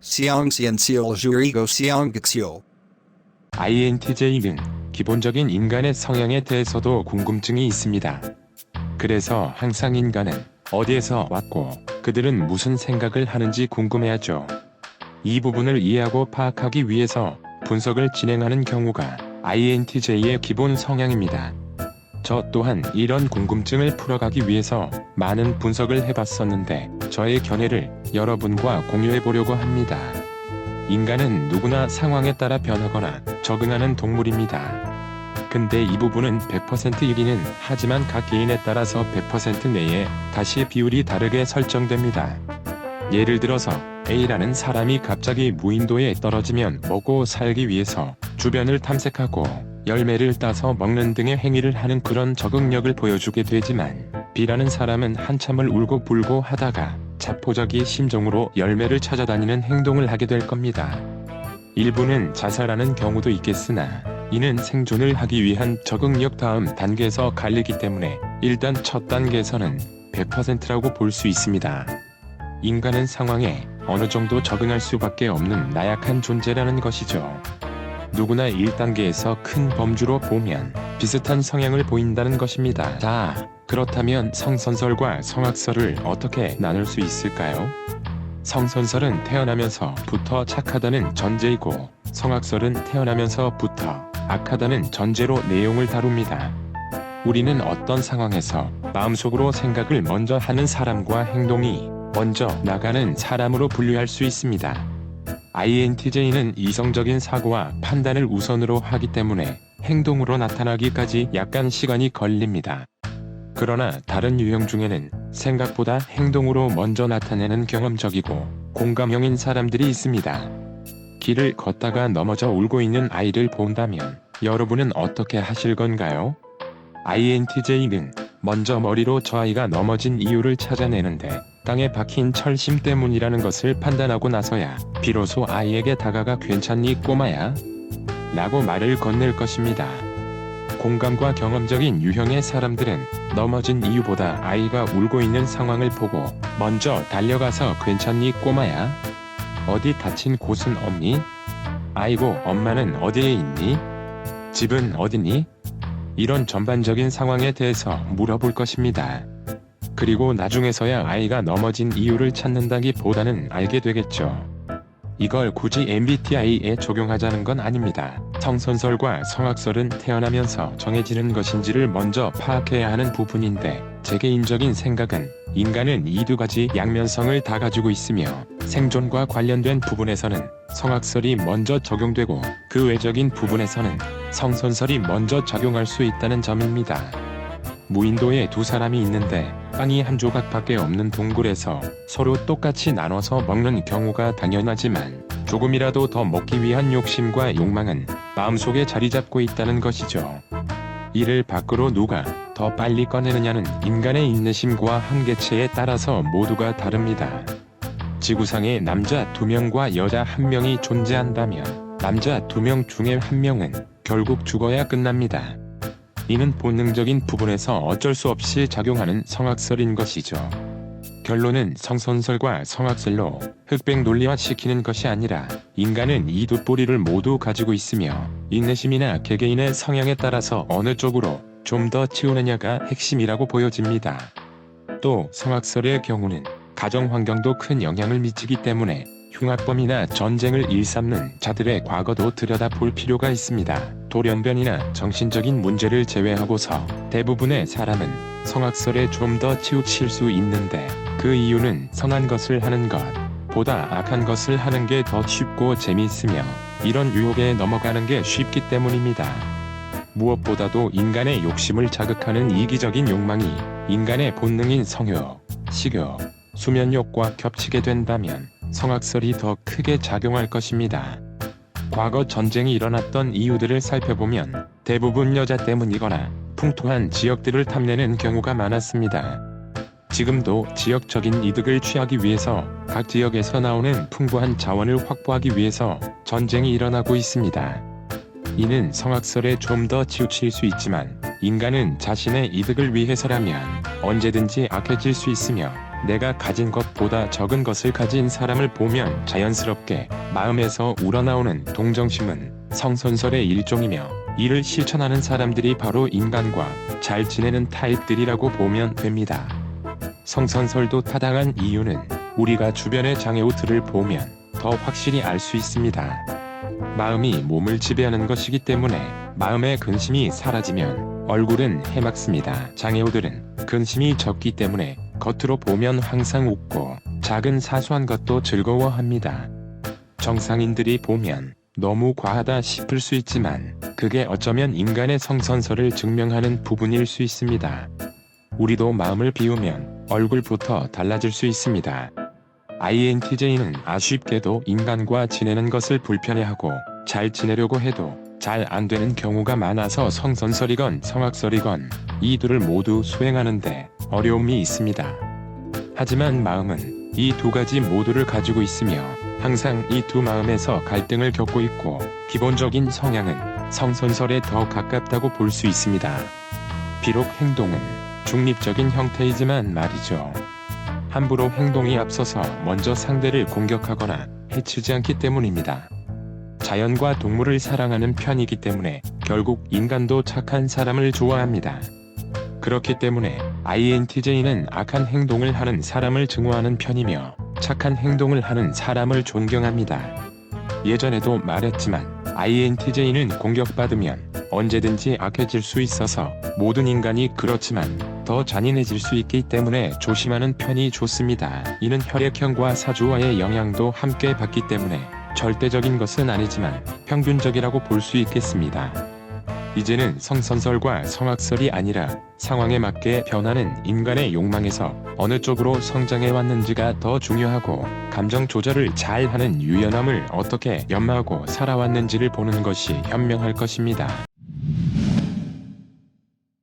Xiangxianxial Zhuigo Xiangxiu. INTJ는 기본적인 인간의 성향에 대해서도 궁금증이 있습니다. 그래서 항상 인간은 어디에서 왔고 그들은 무슨 생각을 하는지 궁금해하죠. 이 부분을 이해하고 파악하기 위해서 분석을 진행하는 경우가 INTJ의 기본 성향입니다. 저 또한 이런 궁금증을 풀어가기 위해서 많은 분석을 해봤었는데 저의 견해를 여러분과 공유해보려고 합니다. 인간은 누구나 상황에 따라 변하거나 적응하는 동물입니다. 근데 이 부분은 100%이기는 하지만 각 개인에 따라서 100% 내에 다시 비율이 다르게 설정됩니다. 예를 들어서 A라는 사람이 갑자기 무인도에 떨어지면 먹고 살기 위해서 주변을 탐색하고 열매를 따서 먹는 등의 행위를 하는 그런 적응력을 보여주게 되지만 B라는 사람은 한참을 울고 불고 하다가 자포자기 심정으로 열매를 찾아다니는 행동을 하게 될 겁니다. 일부는 자살하는 경우도 있겠으나 이는 생존을 하기 위한 적응력 다음 단계에서 갈리기 때문에 일단 첫 단계에서는 100%라고 볼 수 있습니다. 인간은 상황에 어느 정도 적응할 수밖에 없는 나약한 존재라는 것이죠. 누구나 1단계에서 큰 범주로 보면 비슷한 성향을 보인다는 것입니다. 자, 그렇다면 성선설과 성악설을 어떻게 나눌 수 있을까요? 성선설은 태어나면서부터 착하다는 전제이고 성악설은 태어나면서부터 악하다는 전제로 내용을 다룹니다. 우리는 어떤 상황에서 마음속으로 생각을 먼저 하는 사람과 행동이 먼저 나가는 사람으로 분류할 수 있습니다. INTJ는 이성적인 사고와 판단을 우선으로 하기 때문에 행동으로 나타나기까지 약간 시간이 걸립니다. 그러나 다른 유형 중에는 생각보다 행동으로 먼저 나타내는 경험적이고 공감형인 사람들이 있습니다. 길을 걷다가 넘어져 울고 있는 아이를 본다면 여러분은 어떻게 하실 건가요? INTJ는 먼저 머리로 저 아이가 넘어진 이유를 찾아내는데 땅에 박힌 철심 때문이라는 것을 판단하고 나서야 비로소 아이에게 다가가 괜찮니 꼬마야? 라고 말을 건넬 것입니다. 공감과 경험적인 유형의 사람들은 넘어진 이유보다 아이가 울고 있는 상황을 보고 먼저 달려가서 괜찮니 꼬마야? 어디 다친 곳은 없니? 아이고 엄마는 어디에 있니? 집은 어디니? 이런 전반적인 상황에 대해서 물어볼 것입니다. 그리고 나중에서야 아이가 넘어진 이유를 찾는다기보다는 알게 되겠죠. 이걸 굳이 MBTI에 적용하자는 건 아닙니다. 성선설과 성악설은 태어나면서 정해지는 것인지를 먼저 파악해야 하는 부분인데 제 개인적인 생각은 인간은 이 두 가지 양면성을 다 가지고 있으며 생존과 관련된 부분에서는 성악설이 먼저 적용되고 그 외적인 부분에서는 성선설이 먼저 작용할 수 있다는 점입니다. 무인도에 두 사람이 있는데 빵이 한 조각밖에 없는 동굴에서 서로 똑같이 나눠서 먹는 경우가 당연하지만 조금이라도 더 먹기 위한 욕심과 욕망은 마음속에 자리 잡고 있다는 것이죠. 이를 밖으로 누가 더 빨리 꺼내느냐는 인간의 인내심과 한계치에 따라서 모두가 다릅니다. 지구상에 남자 2명과 여자 1명이 존재한다면 남자 2명 중에 1명은 결국 죽어야 끝납니다. 이는 본능적인 부분에서 어쩔 수 없이 작용하는 성악설인 것이죠. 결론은 성선설과 성악설로 흑백 논리화시키는 것이 아니라 인간은 이 두 뿌리를 모두 가지고 있으며 인내심이나 개개인의 성향에 따라서 어느 쪽으로 좀 더 치우느냐가 핵심이라고 보여집니다. 또 성악설의 경우는 가정 환경도 큰 영향을 미치기 때문에 흉악범이나 전쟁을 일삼는 자들의 과거도 들여다볼 필요가 있습니다. 돌연변이나 정신적인 문제를 제외하고서 대부분의 사람은 성악설에 좀 더 치우칠 수 있는데 그 이유는 선한 것을 하는 것 보다 악한 것을 하는 게 더 쉽고 재미있으며 이런 유혹에 넘어가는 게 쉽기 때문입니다. 무엇보다도 인간의 욕심을 자극하는 이기적인 욕망이 인간의 본능인 성욕, 식욕, 수면욕과 겹치게 된다면 성악설이 더 크게 작용할 것입니다. 과거 전쟁이 일어났던 이유들을 살펴보면 대부분 여자 때문이거나 풍토한 지역들을 탐내는 경우가 많았습니다. 지금도 지역적인 이득을 취하기 위해서 각 지역에서 나오는 풍부한 자원을 확보하기 위해서 전쟁이 일어나고 있습니다. 이는 성악설에 좀 더 치우칠 수 있지만 인간은 자신의 이득을 위해서라면 언제든지 악해질 수 있으며 내가 가진 것보다 적은 것을 가진 사람을 보면 자연스럽게 마음에서 우러나오는 동정심은 성선설의 일종이며, 이를 실천하는 사람들이 바로 인간과 잘 지내는 타입들이라고 보면 됩니다. 성선설도 타당한 이유는 우리가 주변의 장애우들을 보면 더 확실히 알 수 있습니다. 마음이 몸을 지배하는 것이기 때문에 마음의 근심이 사라지면 얼굴은 해맑습니다. 장애우들은 근심이 적기 때문에 겉으로 보면 항상 웃고 작은 사소한 것도 즐거워합니다. 정상인들이 보면 너무 과하다 싶을 수 있지만 그게 어쩌면 인간의 성선설을 증명하는 부분일 수 있습니다. 우리도 마음을 비우면 얼굴부터 달라질 수 있습니다. INTJ는 아쉽게도 인간과 지내는 것을 불편해하고 잘 지내려고 해도 잘 안 되는 경우가 많아서 성선설이건 성악설이건 이 둘을 모두 수행하는데 어려움이 있습니다. 하지만 마음은 이 두 가지 모두를 가지고 있으며 항상 이 두 마음에서 갈등을 겪고 있고, 기본적인 성향은 성선설에 더 가깝다고 볼 수 있습니다. 비록 행동은 중립적인 형태이지만 말이죠. 함부로 행동이 앞서서 먼저 상대를 공격하거나 해치지 않기 때문입니다. 자연과 동물을 사랑하는 편이기 때문에 결국 인간도 착한 사람을 좋아합니다. 그렇기 때문에 INTJ는 악한 행동을 하는 사람을 증오하는 편이며 착한 행동을 하는 사람을 존경합니다. 예전에도 말했지만 INTJ는 공격받으면 언제든지 악해질 수 있어서 모든 인간이 그렇지만 더 잔인해질 수 있기 때문에 조심하는 편이 좋습니다. 이는 혈액형과 사주와의 영향도 함께 받기 때문에 절대적인 것은 아니지만 평균적이라고 볼 수 있겠습니다. 이제는 성선설과 성악설이 아니라 상황에 맞게 변하는 인간의 욕망에서 어느 쪽으로 성장해 왔는지가 더 중요하고, 감정 조절을 잘하는 유연함을 어떻게 연마하고 살아왔는지를 보는 것이 현명할 것입니다.